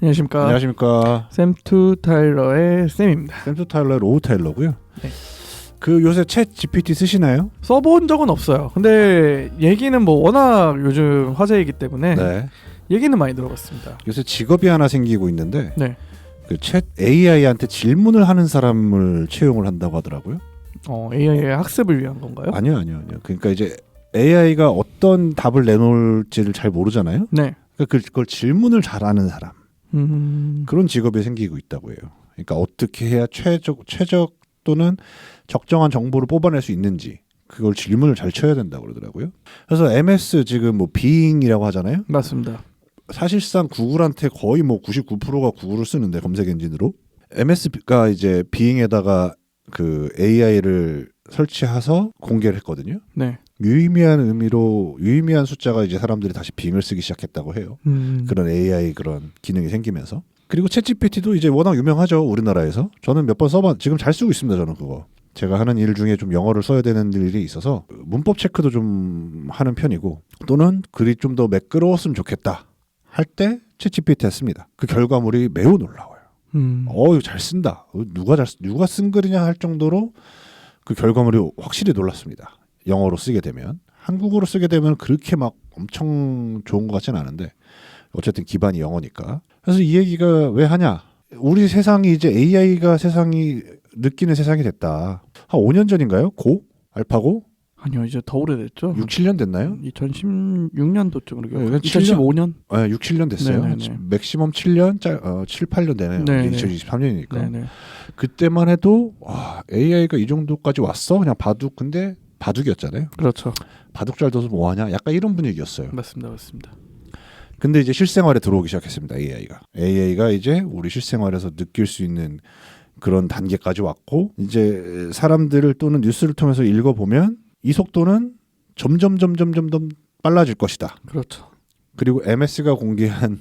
안녕하십니까. 안녕하십니까. 샘투 타일러의 샘입니다. 샘투 타일러의 로우 타일러고요. 네. 그 요새 챗 GPT 쓰시나요? 써본 적은 없어요. 근데 얘기는 뭐 워낙 요즘 화제이기 때문에 네. 얘기는 많이 들어봤습니다. 요새 직업이 하나 생기고 있는데 네. 그 챗 AI한테 질문을 하는 사람을 채용을 한다고 하더라고요. AI의 학습을 위한 건가요? 아니요. 그러니까 이제 AI가 어떤 답을 내놓을지를 잘 모르잖아요. 네. 그러니까 그걸 질문을 잘하는 사람. 그런 직업이 생기고 있다고 해요. 그러니까 어떻게 해야 최적 또는 적정한 정보를 뽑아낼 수 있는지 그걸 질문을 잘 쳐야 된다고 그러더라고요. 그래서 MS 지금 뭐 빙이라고 하잖아요. 맞습니다. 사실상 구글한테 거의 뭐 99%가 구글을 쓰는데 검색 엔진으로 MS가 이제 빙에다가 그 AI를 설치해서 공개를 했거든요. 네. 유의미한 숫자가 이제 사람들이 다시 빙을 쓰기 시작했다고 해요. 그런 AI 그런 기능이 생기면서. 그리고 챗GPT도 이제 워낙 유명하죠. 우리나라에서. 저는 몇 번 써봤 지금 잘 쓰고 있습니다. 저는 그거. 제가 하는 일 중에 좀 영어를 써야 되는 일이 있어서 문법 체크도 좀 하는 편이고 또는 글이 좀 더 매끄러웠으면 좋겠다 할 때 챗GPT 했습니다. 그 결과물이 매우 놀라워요. 잘 쓴다. 누가 쓴 글이냐 할 정도로 그 결과물이 확실히 놀랐습니다. 영어로 쓰게 되면. 한국어로 쓰게 되면 그렇게 막 엄청 좋은 것 같지는 않은데 어쨌든 기반이 영어니까. 그래서 이 얘기가 왜 하냐. 우리 세상이 이제 AI가 세상이 느끼는 세상이 됐다. 한 5년 전인가요? 알파고? 아니요. 이제 더 오래됐죠. 6, 7년 됐나요? 2016년도쯤으로 네, 2015년? 네, 6, 7년 됐어요. 네네네. 맥시멈 7년, 7, 8년 되네요. 네네. 2023년이니까. 네네. 그때만 해도 AI가 이 정도까지 왔어? 그냥 바둑. 근데 바둑이었잖아요. 그렇죠. 바둑 잘 둬서 뭐하냐? 약간 이런 분위기였어요. 맞습니다. 근데 이제 실생활에 들어오기 시작했습니다. AI가 이제 우리 실생활에서 느낄 수 있는 그런 단계까지 왔고 이제 사람들을 또는 뉴스를 통해서 읽어보면 이 속도는 점점 빨라질 것이다. 그렇죠. 그리고 MS가 공개한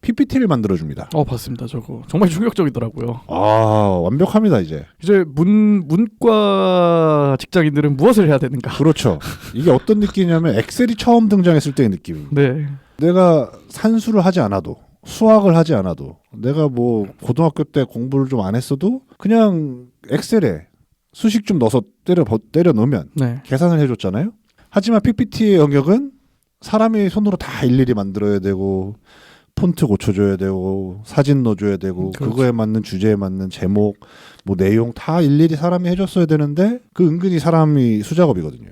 PPT를 만들어줍니다. 봤습니다. 저거 정말 충격적이더라고요. 완벽합니다. 이제 문과 직장인들은 무엇을 해야 되는가? 그렇죠. 이게 어떤 느낌이냐면 엑셀이 처음 등장했을 때의 느낌입니다. 네. 내가 산수를 하지 않아도 수학을 하지 않아도 내가 뭐 고등학교 때 공부를 좀 안 했어도 그냥 엑셀에 수식 좀 넣어서 때려 넣으면 네. 계산을 해줬잖아요. 하지만 PPT의 영역은 사람이 손으로 다 일일이 만들어야 되고 폰트 고쳐줘야 되고 사진 넣어줘야 되고 그렇죠. 그거에 맞는 주제에 맞는 제목 뭐 내용 다 일일이 사람이 해줬어야 되는데 그 은근히 사람이 수작업이거든요.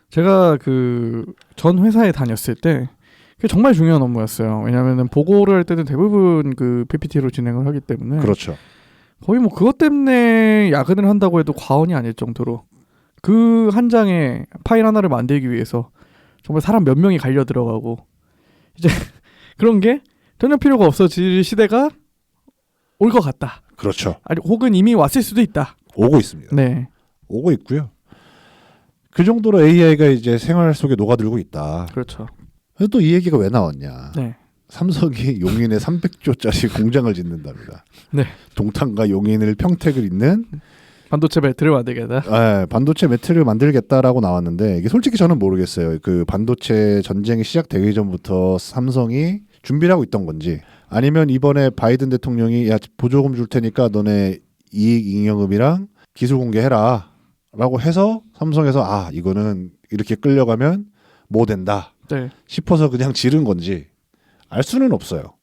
제가 그 전 회사에 다녔을 때 그게 정말 중요한 업무였어요. 왜냐하면 보고를 할 때는 대부분 그 PPT로 진행을 하기 때문에 그렇죠. 거의 뭐 그것 때문에 야근을 한다고 해도 과언이 아닐 정도로 그 한 장의 파일 하나를 만들기 위해서 정말 사람 몇 명이 갈려 들어가고 이제 그런 게 전혀 필요가 없어질 시대가 올 것 같다. 그렇죠. 아니 혹은 이미 왔을 수도 있다. 오고 있습니다. 네. 오고 있고요. 그 정도로 AI가 이제 생활 속에 녹아들고 있다. 그렇죠. 또 이 얘기가 왜 나왔냐. 네. 삼성이 용인에 300조짜리 공장을 짓는답니다. 네. 동탄과 용인을 평택을 잇는 반도체 배틀을 만들겠다. 반도체 매트를 만들겠다라고 나왔는데 이게 솔직히 저는 모르겠어요. 그 반도체 전쟁이 시작되기 전부터 삼성이 준비를 하고 있던 건지 아니면 이번에 바이든 대통령이 보조금 줄 테니까 너네 이익 잉여금이랑 기술 공개해라 라고 해서 삼성에서 이거는 이렇게 끌려가면 뭐 된다 네. 싶어서 그냥 지른 건지 알 수는 없어요.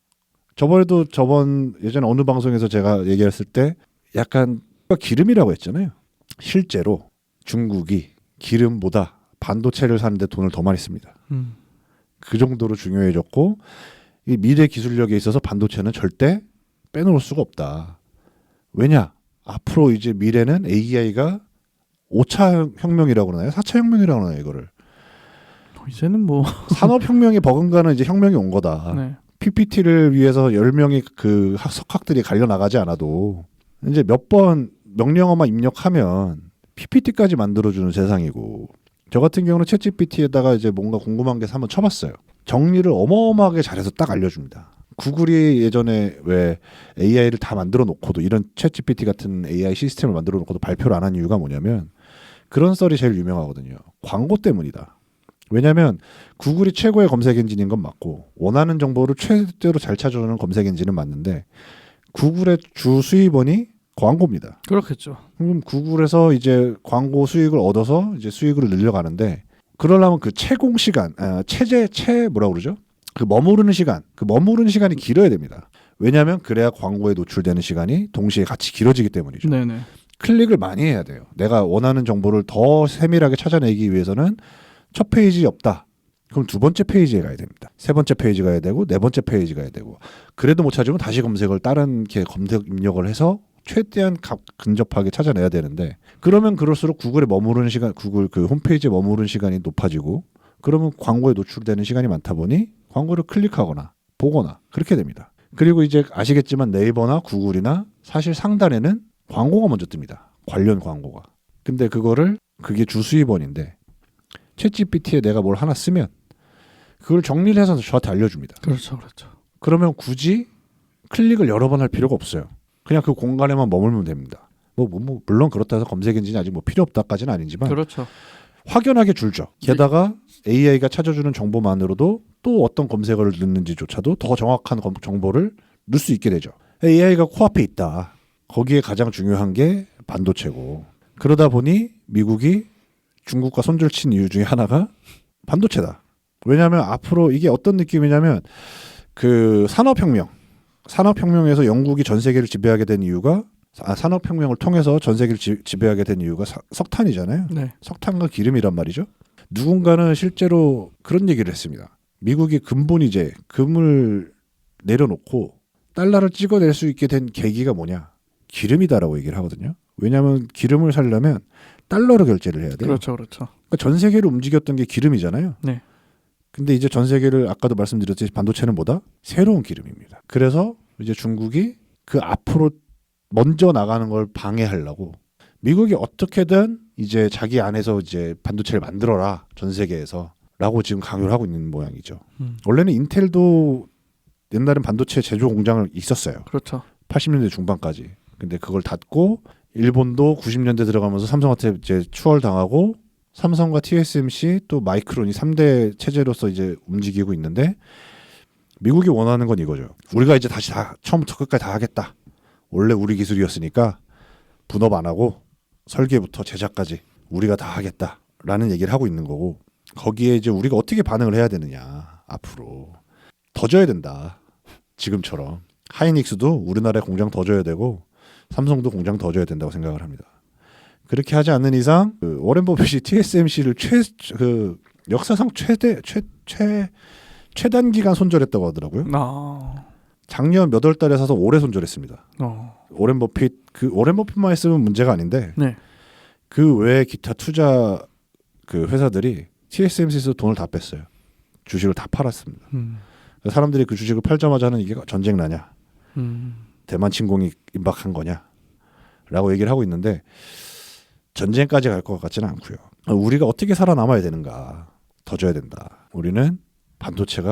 예전에 어느 방송에서 제가 얘기했을 때 약간 기름이라고 했잖아요. 실제로 중국이 기름보다 반도체를 사는데 돈을 더 많이 씁니다. 그 정도로 중요해졌고 이 미래 기술력에 있어서 반도체는 절대 빼놓을 수가 없다. 왜냐? 앞으로 이제 미래는 AI가 5차 혁명이라고 그러나요? 4차 혁명이라고 그러나요? 이거를. 이제는 뭐 산업혁명이 버금가는 이제 혁명이 온 거다. 네. PPT를 위해서 10명이 그 석학들이 갈려 나가지 않아도 이제 몇 번 명령어만 입력하면 PPT까지 만들어주는 세상이고 저 같은 경우는 챗GPT에다가 이제 뭔가 궁금한 게 한번 쳐봤어요. 정리를 어마어마하게 잘해서 딱 알려줍니다. 구글이 예전에 왜 AI를 다 만들어 놓고도 이런 챗GPT 같은 AI 시스템을 만들어 놓고도 발표를 안 한 이유가 뭐냐면 그런 썰이 제일 유명하거든요. 광고 때문이다. 왜냐하면 구글이 최고의 검색 엔진인 건 맞고 원하는 정보를 최대로 잘 찾아주는 검색 엔진은 맞는데 구글의 주 수입원이 광고입니다. 그렇겠죠. 그럼 구글에서 이제 광고 수익을 얻어서 이제 수익을 늘려가는데 그러려면 그 채공 시간, 뭐라 그러죠? 그 머무르는 시간이 길어야 됩니다. 왜냐하면 그래야 광고에 노출되는 시간이 동시에 같이 길어지기 때문이죠. 네네. 클릭을 많이 해야 돼요. 내가 원하는 정보를 더 세밀하게 찾아내기 위해서는 첫 페이지 없다. 그럼 두 번째 페이지에 가야 됩니다. 세 번째 페이지 가야 되고 네 번째 페이지 가야 되고 그래도 못 찾으면 다시 검색을 다른 게 검색 입력을 해서 최대한 근접하게 찾아내야 되는데 그러면 그럴수록 구글에 머무르는 시간, 구글 그 홈페이지에 머무르는 시간이 높아지고 그러면 광고에 노출되는 시간이 많다 보니 광고를 클릭하거나 보거나 그렇게 됩니다. 그리고 이제 아시겠지만 네이버나 구글이나 사실 상단에는 광고가 먼저 뜹니다. 관련 광고가. 근데 그게 주 수입원인데 챗GPT에 내가 뭘 하나 쓰면 그걸 정리를 해서 저한테 알려줍니다. 그렇죠. 그러면 굳이 클릭을 여러 번 할 필요가 없어요. 그냥 그 공간에만 머물면 됩니다. 물론 그렇다 해서 검색 엔진이 아직 필요 없다까지는 아니지만 그렇죠. 확연하게 줄죠. 게다가 AI가 찾아주는 정보만으로도 또 어떤 검색어를 넣는지조차도 더 정확한 정보를 넣을 수 있게 되죠. AI가 코앞에 있다. 거기에 가장 중요한 게 반도체고 그러다 보니 미국이 중국과 손절 친 이유 중에 하나가 반도체다. 왜냐하면 앞으로 이게 어떤 느낌이냐면 그 산업혁명에서 영국이 전 세계를 지배하게 된 이유가 산업혁명을 통해서 전 세계를 지배하게 된 이유가 석탄이잖아요. 네. 석탄과 기름이란 말이죠. 누군가는 실제로 그런 얘기를 했습니다. 미국이 근본이제 금을 내려놓고 달러를 찍어낼 수 있게 된 계기가 뭐냐? 기름이다라고 얘기를 하거든요. 왜냐하면 기름을 사려면 달러로 결제를 해야 돼요. 그렇죠. 그러니까 전 세계를 움직였던 게 기름이잖아요. 네. 근데 이제 전 세계를 아까도 말씀드렸듯이 반도체는 뭐다? 새로운 기름입니다. 그래서 이제 중국이 그 앞으로 먼저 나가는 걸 방해하려고 미국이 어떻게든 이제 자기 안에서 이제 반도체를 만들어라 전 세계에서라고 지금 강요를 하고 있는 모양이죠. 원래는 인텔도 옛날엔 반도체 제조 공장을 있었어요. 그렇죠. 80년대 중반까지. 근데 그걸 닫고 일본도 90년대 들어가면서 삼성한테 이제 추월당하고 삼성과 TSMC 또 마이크론이 3대 체제로서 이제 움직이고 있는데 미국이 원하는 건 이거죠. 우리가 이제 다시 다 처음부터 끝까지 다 하겠다. 원래 우리 기술이었으니까 분업 안 하고 설계부터 제작까지 우리가 다 하겠다라는 얘기를 하고 있는 거고 거기에 이제 우리가 어떻게 반응을 해야 되느냐 앞으로 더 줘야 된다. 지금처럼 하이닉스도 우리나라에 공장 더 줘야 되고 삼성도 공장 더 줘야 된다고 생각을 합니다. 그렇게 하지 않는 이상 그 워렌 버핏이 TSMC를 역사상 최단 기간 손절했다고 하더라고요. 작년 몇 월 달에 사서 올해 손절했습니다. 워렌 버핏만 했으면 문제가 아닌데 네. 그 외에 기타 투자 그 회사들이 TSMC에서 돈을 다 뺐어요. 주식을 다 팔았습니다. 사람들이 그 주식을 팔자마자 하는 이게 전쟁 나냐? 대만 침공이 임박한 거냐? 라고 얘기를 하고 있는데 전쟁까지 갈 것 같지는 않고요. 우리가 어떻게 살아남아야 되는가? 더 줘야 된다. 우리는 반도체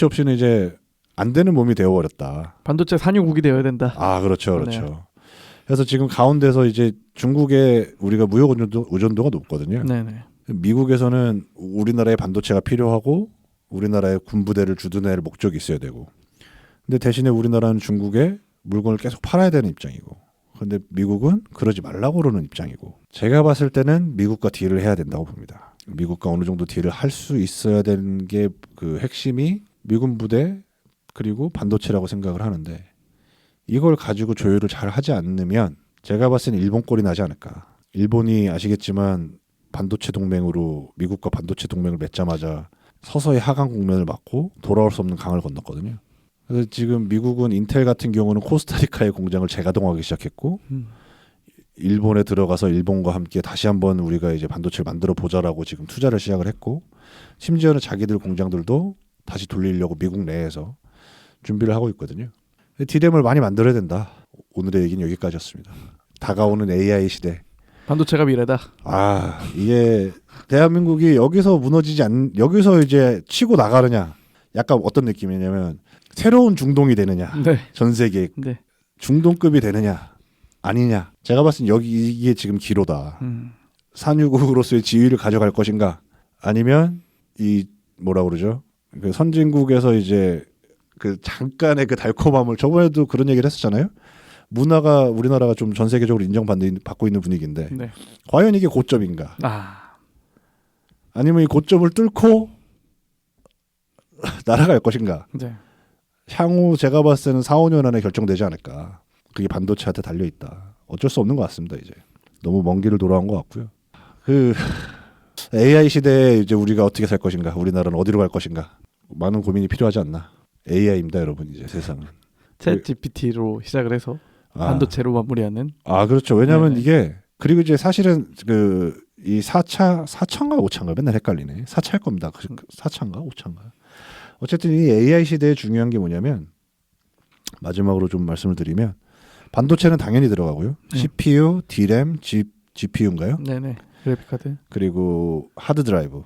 없이는 이제 안 되는 몸이 되어버렸다. 반도체 산유국이 되어야 된다. 그렇죠. 네. 그래서 지금 가운데서 이제 중국에 우리가 무역 의존도가 높거든요. 네네. 미국에서는 우리나라의 반도체가 필요하고 우리나라의 군부대를 주둔할 목적이 있어야 되고 근데 대신에 우리나라는 중국에 물건을 계속 팔아야 되는 입장이고 근데 미국은 그러지 말라고 그러는 입장이고 제가 봤을 때는 미국과 딜을 해야 된다고 봅니다. 미국과 어느 정도 딜을 할 수 있어야 되는 게 그 핵심이 미군 부대 그리고 반도체라고 생각을 하는데 이걸 가지고 조율을 잘 하지 않으면 제가 봤을 때는 일본 꼴이 나지 않을까. 일본이 아시겠지만 반도체 동맹으로 미국과 반도체 동맹을 맺자마자 서서히 하강 국면을 맞고 돌아올 수 없는 강을 건넜거든요. 그래서 지금 미국은 인텔 같은 경우는 코스타리카의 공장을 재가동하기 시작했고 일본에 들어가서 일본과 함께 다시 한번 우리가 이제 반도체를 만들어 보자라고 지금 투자를 시작을 했고 심지어는 자기들 공장들도 다시 돌리려고 미국 내에서 준비를 하고 있거든요. 디램을 많이 만들어야 된다. 오늘의 얘기는 여기까지였습니다. 다가오는 AI 시대. 반도체가 미래다. 이게 대한민국이 여기서 여기서 이제 치고 나가느냐. 약간 어떤 느낌이냐면 새로운 중동이 되느냐. 네. 전 세계 네. 중동급이 되느냐. 아니냐. 제가 봤을 때 이게 지금 기로다. 산유국으로서의 지위를 가져갈 것인가. 아니면 이 뭐라 그러죠? 그 선진국에서 이제 그 잠깐의 그 달콤함을 저번에도 그런 얘기를 했었잖아요. 문화가 우리나라가 좀 전 세계적으로 인정받고 있는 분위기인데 네. 과연 이게 고점인가? 아, 아니면 이 고점을 뚫고 날아갈 것인가? 네. 향후 제가 봤을 때는 4, 5년 안에 결정되지 않을까. 그게 반도체한테 달려 있다. 어쩔 수 없는 것 같습니다. 이제 너무 먼 길을 돌아온 것 같고요. 그 AI 시대에 이제 우리가 어떻게 살 것인가, 우리나라는 어디로 갈 것인가, 많은 고민이 필요하지 않나. AI입니다, 여러분. 이제 세상은. 챗 GPT로 시작을 해서 반도체로 마무리하는. 그렇죠. 왜냐하면 네네. 이게 그리고 이제 사실은 그 이 4차인가 5차인가 맨날 헷갈리네. 4차일 겁니다. 4차인가 5차인가. 어쨌든 이 AI 시대에 중요한 게 뭐냐면 마지막으로 좀 말씀을 드리면 반도체는 당연히 들어가고요. 네. CPU, DRAM, GPU인가요? 네네. 그래픽 카드. 그리고 하드 드라이브,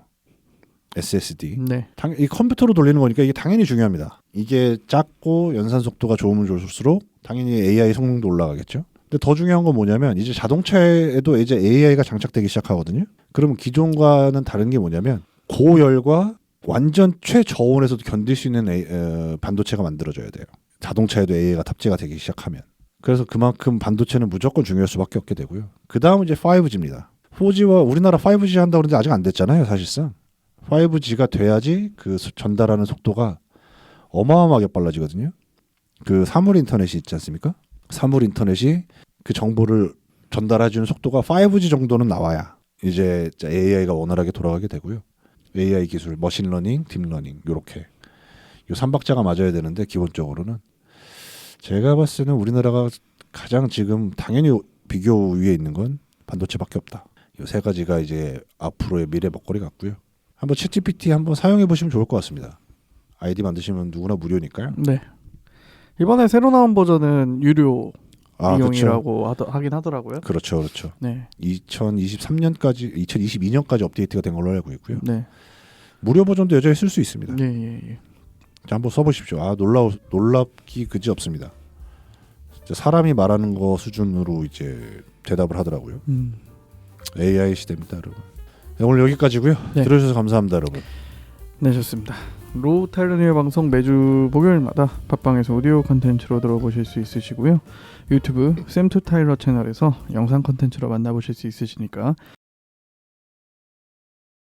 SSD. 네. 이 컴퓨터로 돌리는 거니까 이게 당연히 중요합니다. 이게 작고 연산 속도가 좋으면 좋을수록 당연히 AI 성능도 올라가겠죠. 근데 더 중요한 건 뭐냐면 이제 자동차에도 이제 AI가 장착되기 시작하거든요. 그러면 기존과는 다른 게 뭐냐면 고열과 완전 최저온에서도 견딜 수 있는 반도체가 만들어져야 돼요. 자동차에도 AI가 탑재가 되기 시작하면. 그래서 그만큼 반도체는 무조건 중요할 수밖에 없게 되고요. 그 다음은 이제 5G입니다. 4G와 우리나라 5G 한다고 그러는데 아직 안 됐잖아요, 사실상. 5G가 돼야지 그 전달하는 속도가 어마어마하게 빨라지거든요. 그 사물 인터넷이 있지 않습니까? 사물 인터넷이 그 정보를 전달해주는 속도가 5G 정도는 나와야 이제 AI가 원활하게 돌아가게 되고요. AI 기술, 머신러닝, 딥러닝 이렇게 이 3박자가 맞아야 되는데 기본적으로는 제가 봤을 때는 우리나라가 가장 지금 당연히 비교 위에 있는 건 반도체밖에 없다. 이 세 가지가 이제 앞으로의 미래 먹거리 같고요. 한번 챗GPT 한번 사용해 보시면 좋을 것 같습니다. 아이디 만드시면 누구나 무료니까요. 네. 이번에 새로 나온 버전은 유료 그렇죠. 이용이라고 하긴 하더라고요. 그렇죠, 그렇죠. 네. 2022년까지 업데이트가 된 걸로 알고 있고요. 네. 무료 버전도 여전히 쓸 수 있습니다. 예, 예, 예. 자, 한번 써보십시오. 놀랍기 그지 없습니다. 사람이 말하는 거 수준으로 이제 대답을 하더라고요. AI 시대입니다, 여러분. 네, 오늘 여기까지고요. 네. 들어주셔서 감사합니다, 여러분. 네, 좋습니다. 로우 타일러니의 방송 매주 목요일마다 팟빵에서 오디오 컨텐츠로 들어보실 수 있으시고요. 유튜브 샘투 타일러 채널에서 영상 컨텐츠로 만나보실 수 있으시니까